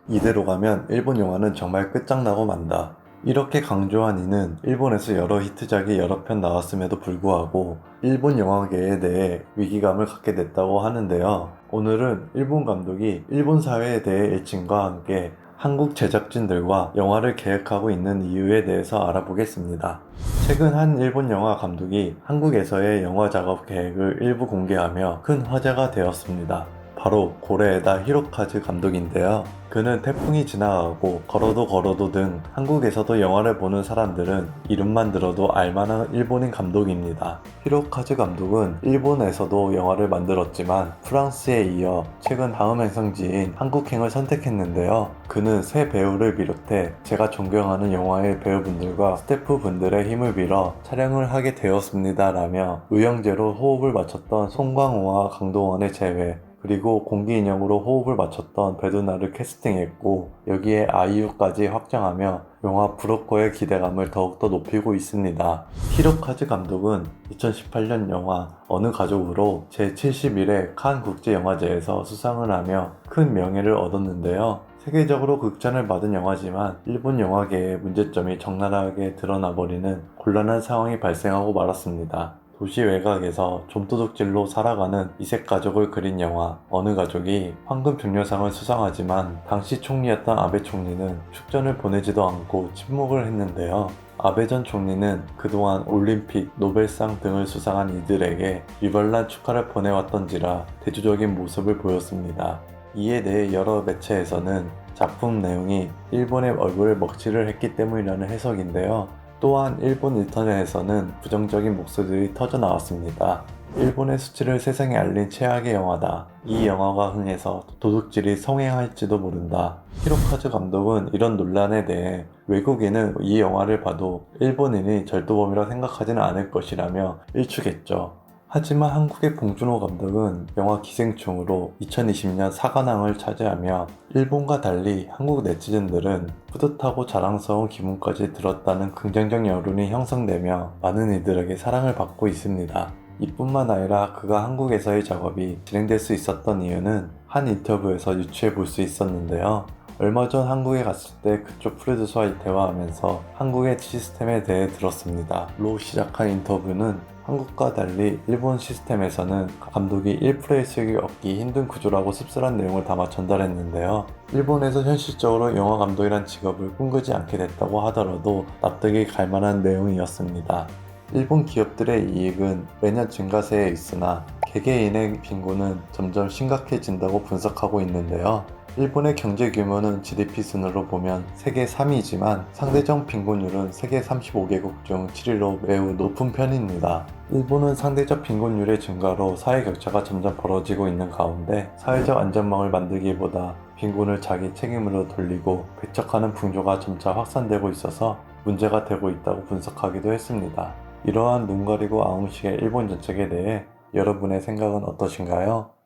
이대로 가면 일본 영화는 정말 끝장나고 만다. 이렇게 강조한 이는 일본에서 여러 히트작이 여러 편 나왔음에도 불구하고 일본 영화계에 대해 위기감을 갖게 됐다고 하는데요. 오늘은 일본 감독이 일본 사회에 대해 일침과 함께 한국 제작진들과 영화를 계획하고 있는 이유에 대해서 알아보겠습니다. 최근 한 일본 영화 감독이 한국에서의 영화 작업 계획을 일부 공개하며 큰 화제가 되었습니다. 바로 고레에다 히로카즈 감독인데요. 그는 태풍이 지나가고 걸어도 등 한국에서도 영화를 보는 사람들은 이름만 들어도 알만한 일본인 감독입니다. 히로카즈 감독은 일본에서도 영화를 만들었지만 프랑스에 이어 최근 다음 행성지인 한국행을 선택했는데요. 그는 새 배우를 비롯해 제가 존경하는 영화의 배우분들과 스태프분들의 힘을 빌어 촬영을 하게 되었습니다 라며 의형제로 호흡을 맞췄던 송광호와 강동원의 제외, 그리고 공기인형으로 호흡을 맞췄던 베두나를 캐스팅했고 여기에 아이유까지 확장하며 영화 브로커의 기대감을 더욱더 높이고 있습니다. 히로카즈 감독은 2018년 영화 어느 가족으로 제71회 칸 국제영화제에서 수상을 하며 큰 명예를 얻었는데요. 세계적으로 극찬을 받은 영화지만 일본 영화계의 문제점이 적나라하게 드러나버리는 곤란한 상황이 발생하고 말았습니다. 도시 외곽에서 좀도둑질로 살아가는 이색 가족을 그린 영화 어느 가족이 황금병려상을 수상하지만 당시 총리였던 아베 총리는 축전을 보내지도 않고 침묵을 했는데요. 아베 전 총리는 그동안 올림픽, 노벨상 등을 수상한 이들에게 유별난 축하를 보내왔던지라 대조적인 모습을 보였습니다. 이에 대해 여러 매체에서는 작품 내용이 일본의 얼굴을 먹칠을 했기 때문이라는 해석인데요. 또한 일본 인터넷에서는 부정적인 목소리들이 터져 나왔습니다. 일본의 수치를 세상에 알린 최악의 영화다. 이 영화가 흥해서 도둑질이 성행할지도 모른다. 히로카즈 감독은 이런 논란에 대해 외국인은 이 영화를 봐도 일본인이 절도범이라 생각하지는 않을 것이라며 일축했죠. 하지만 한국의 봉준호 감독은 영화 기생충으로 2020년 사관왕을 차지하며 일본과 달리 한국 네티즌들은 뿌듯하고 자랑스러운 기분까지 들었다는 긍정적 여론이 형성되며 많은 이들에게 사랑을 받고 있습니다. 이뿐만 아니라 그가 한국에서의 작업이 진행될 수 있었던 이유는 한 인터뷰에서 유추해 볼 수 있었는데요. 얼마 전 한국에 갔을 때 그쪽 프로듀서와 대화하면서 한국의 시스템에 대해 들었습니다. 로 시작한 인터뷰는 한국과 달리 일본 시스템에서는 감독이 1%의 수익을 얻기 힘든 구조라고 씁쓸한 내용을 담아 전달했는데요. 일본에서 현실적으로 영화 감독이란 직업을 꿈꾸지 않게 됐다고 하더라도 납득이 갈 만한 내용이었습니다. 일본 기업들의 이익은 매년 증가세에 있으나 개개인의 빈곤은 점점 심각해진다고 분석하고 있는데요. 일본의 경제 규모는 GDP 순으로 보면 세계 3위지만 상대적 빈곤율은 세계 35개국 중 7위로 매우 높은 편입니다. 일본은 상대적 빈곤율의 증가로 사회 격차가 점점 벌어지고 있는 가운데 사회적 안전망을 만들기보다 빈곤을 자기 책임으로 돌리고 배척하는 풍조가 점차 확산되고 있어서 문제가 되고 있다고 분석하기도 했습니다. 이러한 눈 가리고 아웅식의 일본 정책에 대해 여러분의 생각은 어떠신가요?